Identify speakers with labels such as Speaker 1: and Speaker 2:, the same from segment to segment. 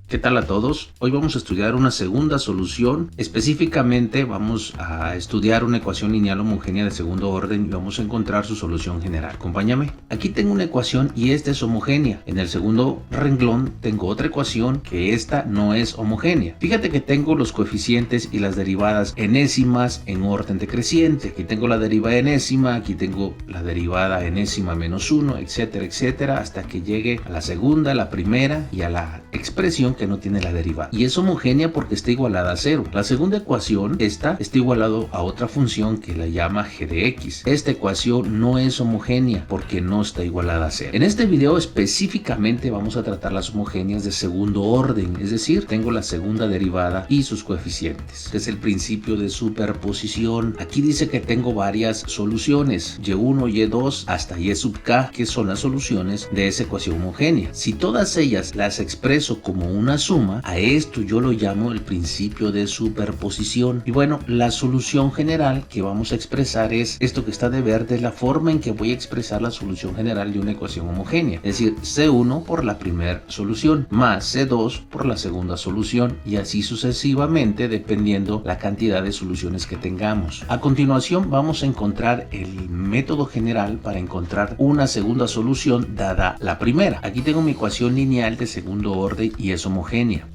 Speaker 1: ¿Qué tal a todos? Hoy vamos a estudiar una segunda solución. Específicamente vamos a estudiar una ecuación lineal homogénea de segundo orden y vamos a encontrar su solución general. Acompáñame. Aquí tengo una ecuación y esta es homogénea. En el segundo renglón tengo otra ecuación que esta no es homogénea. Fíjate que tengo los coeficientes y las derivadas enésimas en orden decreciente. Aquí tengo la derivada enésima, aquí tengo la derivada enésima menos 1, etcétera, etcétera, hasta que llegue a la segunda, la primera y a la expresión que no tiene la derivada, y es homogénea porque está igualada a 0. La segunda ecuación, está igualado a otra función que la llama g de x. Esta ecuación no es homogénea porque no está igualada a 0. En este video específicamente vamos a tratar las homogéneas de segundo orden, es decir, tengo la segunda derivada y sus coeficientes, que es el principio de superposición. Aquí dice que tengo varias soluciones, y1, y2 hasta y sub k, que son las soluciones de esa ecuación homogénea. Si todas ellas las expreso como una suma, a esto yo lo llamo el principio de superposición. Y bueno, la solución general que vamos a expresar es esto que está de verde, la forma en que voy a expresar la solución general de una ecuación homogénea, es decir, C1 por la primera solución más C2 por la segunda solución, y así sucesivamente dependiendo la cantidad de soluciones que tengamos. A continuación vamos a encontrar el método general para encontrar una segunda solución dada la primera. Aquí tengo mi ecuación lineal de segundo orden y es homogénea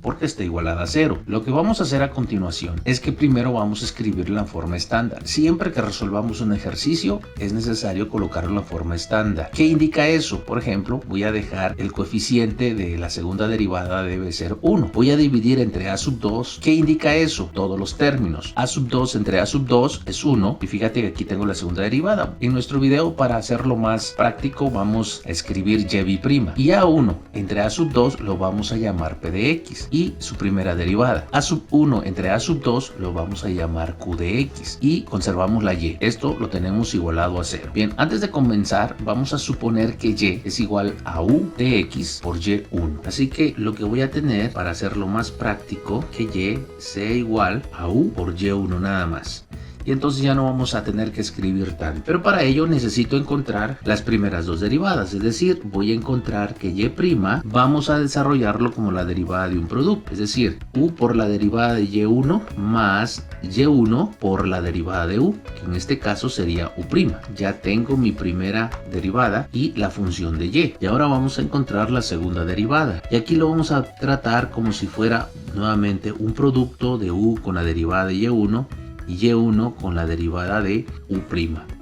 Speaker 1: porque está igualada a 0. Lo que vamos a hacer a continuación es que primero vamos a escribir la forma estándar. Siempre que resolvamos un ejercicio es necesario colocar la forma estándar. ¿Qué indica eso? Por ejemplo, voy a dejar el coeficiente de la segunda derivada debe ser 1. Voy a dividir entre a sub 2. ¿Qué indica eso? Todos los términos. A sub 2 entre a sub 2 es 1. Y fíjate que aquí tengo la segunda derivada. En nuestro video, para hacerlo más práctico, vamos a escribir y'. Y a1 entre a sub 2 lo vamos a llamar p de x y su primera derivada. A sub 1 entre a sub 2 lo vamos a llamar q de x y conservamos la y. Esto lo tenemos igualado a 0. Bien, antes de comenzar vamos a suponer que y es igual a u de x por y1. Así que lo que voy a tener, para hacerlo más práctico, que y sea igual a u por y1 nada más. Y entonces ya no vamos a tener que escribir tanto. Pero para ello necesito encontrar las primeras dos derivadas, es decir, voy a encontrar que y' vamos a desarrollarlo como la derivada de un producto, es decir, u por la derivada de y1 más y1 por la derivada de u, que en este caso sería u'. Ya tengo mi primera derivada y la función de y. Y ahora vamos a encontrar la segunda derivada. Y aquí lo vamos a tratar como si fuera nuevamente un producto de u con la derivada de y1 y y1 con la derivada de u'.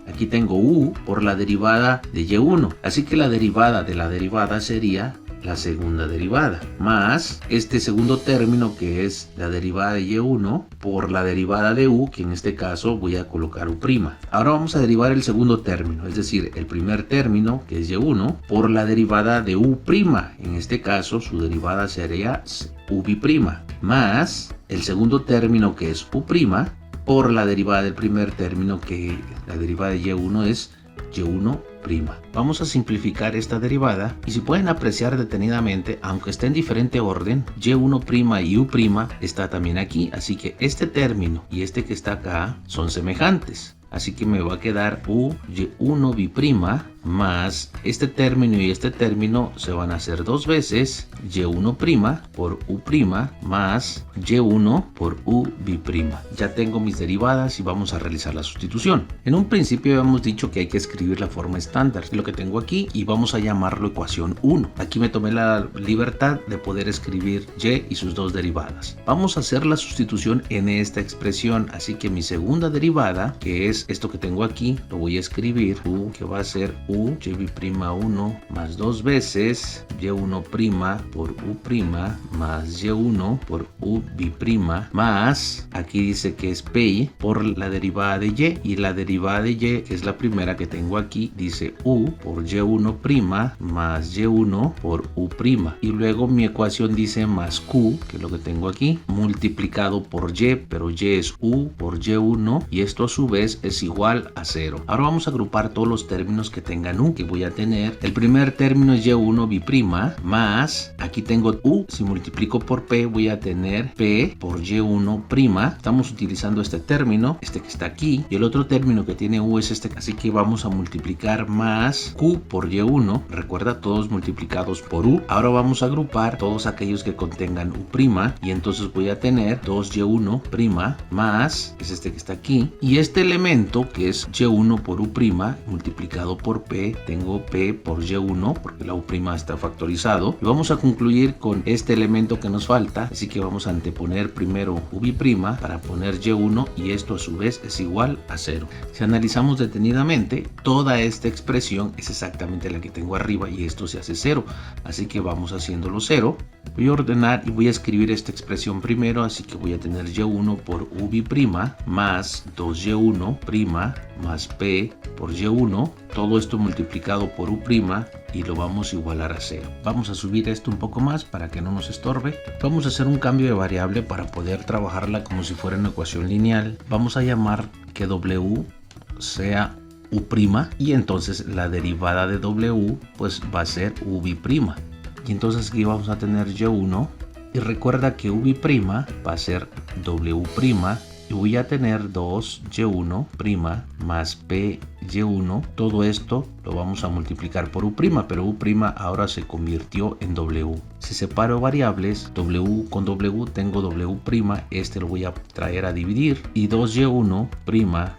Speaker 1: Aquí tengo u por la derivada de y1, así que la derivada de la derivada sería la segunda derivada, más este segundo término que es la derivada de y1 por la derivada de u, que en este caso voy a colocar u'. Ahora vamos a derivar el segundo término, es decir, el primer término que es y1 por la derivada de u', en este caso su derivada sería u', más el segundo término que es u' por la derivada del primer término, que la derivada de y1 es y1'. Vamos a simplificar esta derivada y si pueden apreciar detenidamente, aunque esté en diferente orden, y1' y u' está también aquí, así que este término y este que está acá son semejantes. Así que me va a quedar u y1' más este término y este término se van a hacer dos veces, y1' por u' más y1 por u'. Ya tengo mis derivadas y vamos a realizar la sustitución. En un principio habíamos dicho que hay que escribir la forma estándar, lo que tengo aquí, y vamos a llamarlo ecuación 1. Aquí me tomé la libertad de poder escribir y sus dos derivadas. Vamos a hacer la sustitución en esta expresión, así que mi segunda derivada, que es esto que tengo aquí, lo voy a escribir u, que va a ser u y'1 más dos veces y1' por u' más y1 por u', más aquí dice que es p por la derivada de y la derivada de y, que es la primera que tengo aquí, dice u por y1' más y1 por u', y luego mi ecuación dice más q, que es lo que tengo aquí, multiplicado por y, pero y es u por y1 y esto a su vez es igual a 0. Ahora vamos a agrupar todos los términos que tengo contengan u, que voy a tener. El primer término es y1 b' más, aquí tengo u, si multiplico por p voy a tener p por y1'. Estamos utilizando este término, este que está aquí, y el otro término que tiene u es este, así que vamos a multiplicar más q por y1, recuerda, todos multiplicados por u. Ahora vamos a agrupar todos aquellos que contengan u', y entonces voy a tener 2y1' más, es este que está aquí, y este elemento que es y1 por u' multiplicado por p, tengo p por y1 porque la u' está factorizado, y vamos a concluir con este elemento que nos falta, así que vamos a anteponer primero u' para poner y1, y esto a su vez es igual a 0. Si analizamos detenidamente, toda esta expresión es exactamente la que tengo arriba y esto se hace 0, así que vamos haciéndolo 0. Voy a ordenar y voy a escribir esta expresión primero, así que voy a tener y1 por u' más 2y1' más p por y1, todo esto multiplicado por u' y lo vamos a igualar a 0. Vamos a subir esto un poco más para que no nos estorbe. Vamos a hacer un cambio de variable para poder trabajarla como si fuera una ecuación lineal. Vamos a llamar que w sea u' y entonces la derivada de w pues va a ser u'. Y entonces aquí vamos a tener y1 y recuerda que u' va a ser w'. Y voy a tener 2y1' más p y1. Todo esto lo vamos a multiplicar por u', pero u' ahora se convirtió en w. Si separo variables, w con w tengo w', este lo voy a traer a dividir, y 2y1'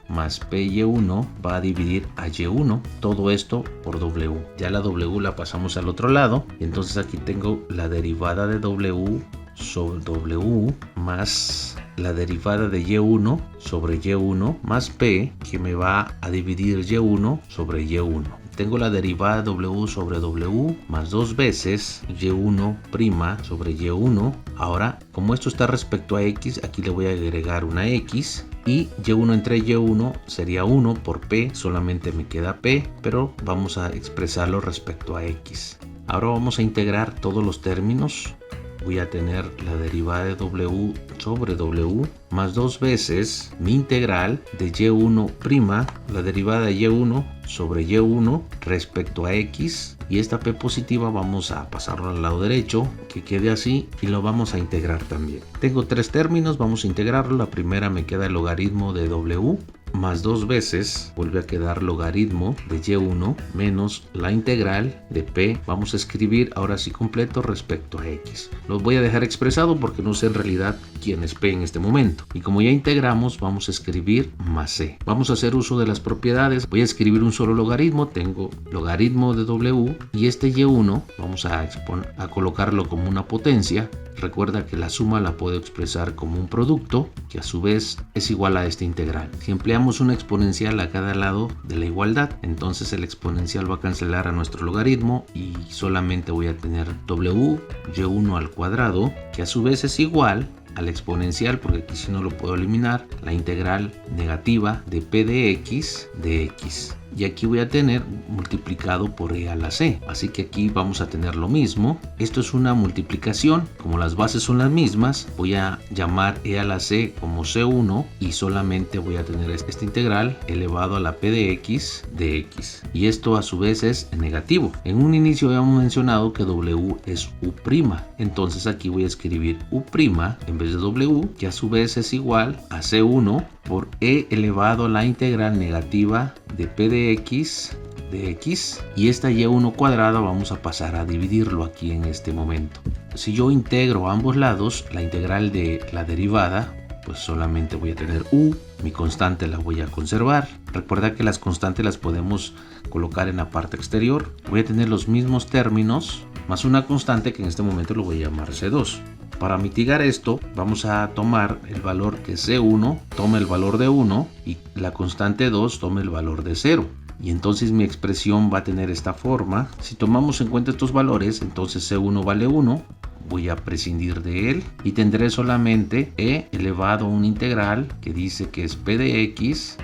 Speaker 1: más p y1 va a dividir a y1, todo esto por w. Ya la w la pasamos al otro lado, y entonces aquí tengo la derivada de w sobre w más la derivada de y1 sobre y1 más p, que me va a dividir y1 sobre y1. Tengo la derivada de w sobre w más 2 veces y1' sobre y1. Ahora, como esto está respecto a x, aquí le voy a agregar una x, y y1 entre y1 sería 1 por p, solamente me queda p, pero vamos a expresarlo respecto a x. Ahora vamos a integrar todos los términos. Voy a tener la derivada de w sobre w más 2 veces mi integral de y1', la derivada de y1 sobre y1 respecto a x, y esta p positiva vamos a pasarlo al lado derecho, que quede así, y lo vamos a integrar también. Tengo tres términos, vamos a integrarlo. La primera me queda el logaritmo de w más 2 veces, vuelve a quedar logaritmo de y1 menos la integral de p, vamos a escribir ahora sí completo respecto a x. Lo voy a dejar expresado porque no sé en realidad quién es p en este momento, y como ya integramos vamos a escribir más c. Vamos a hacer uso de las propiedades. Voy a escribir un solo logaritmo, tengo logaritmo de w, y este y1 vamos a colocarlo como una potencia. Recuerda que la suma la puedo expresar como un producto, que a su vez es igual a esta integral. Si empleamos una exponencial a cada lado de la igualdad, entonces el exponencial va a cancelar a nuestro logaritmo y solamente voy a tener w y1 al cuadrado, que a su vez es igual al exponencial, porque aquí si no lo puedo eliminar, la integral negativa de p de x, y aquí voy a tener multiplicado por e a la c, así que aquí vamos a tener lo mismo. Esto es una multiplicación, como las bases son las mismas, voy a llamar e a la c como c1 y solamente voy a tener esta integral elevado a la p de x, y esto a su vez es negativo. En un inicio habíamos mencionado que w es u', entonces aquí voy a escribir u' en vez de w, que a su vez es igual a c1 por e elevado a la integral negativa de p de x, y esta y1 cuadrada vamos a pasar a dividirlo aquí en este momento. Si yo integro a ambos lados la integral de la derivada, pues solamente voy a tener u, mi constante la voy a conservar. Recuerda que las constantes las podemos colocar en la parte exterior. Voy a tener los mismos términos más una constante que en este momento lo voy a llamar c2. Para mitigar esto, vamos a tomar el valor que C1 tome el valor de 1 y la constante 2 tome el valor de 0. Y entonces mi expresión va a tener esta forma. Si tomamos en cuenta estos valores, entonces C1 vale 1. Voy a prescindir de él y tendré solamente e elevado a una integral que dice que es p de x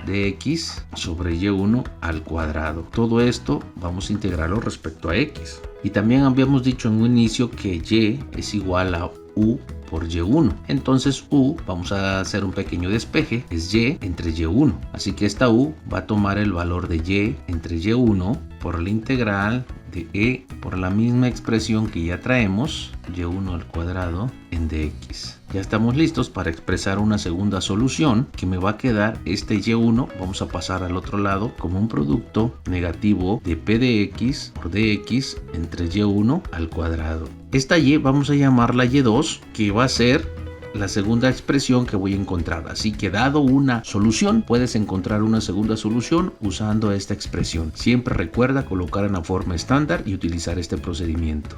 Speaker 1: sobre y1 al cuadrado. Todo esto vamos a integrarlo respecto a x. Y también habíamos dicho en un inicio que y es igual a u por y1. Entonces u, vamos a hacer un pequeño despeje, es y entre y1. Así que esta u va a tomar el valor de y entre y1 por la integral de e por la misma expresión que ya traemos, y1 al cuadrado en dx. Ya estamos listos para expresar una segunda solución que me va a quedar este y1, vamos a pasar al otro lado como un producto negativo de p de x por dx entre y1 al cuadrado. Esta y vamos a llamarla y2, que va a ser la segunda expresión que voy a encontrar. Así que dado una solución, puedes encontrar una segunda solución usando esta expresión. Siempre recuerda colocar en la forma estándar y utilizar este procedimiento.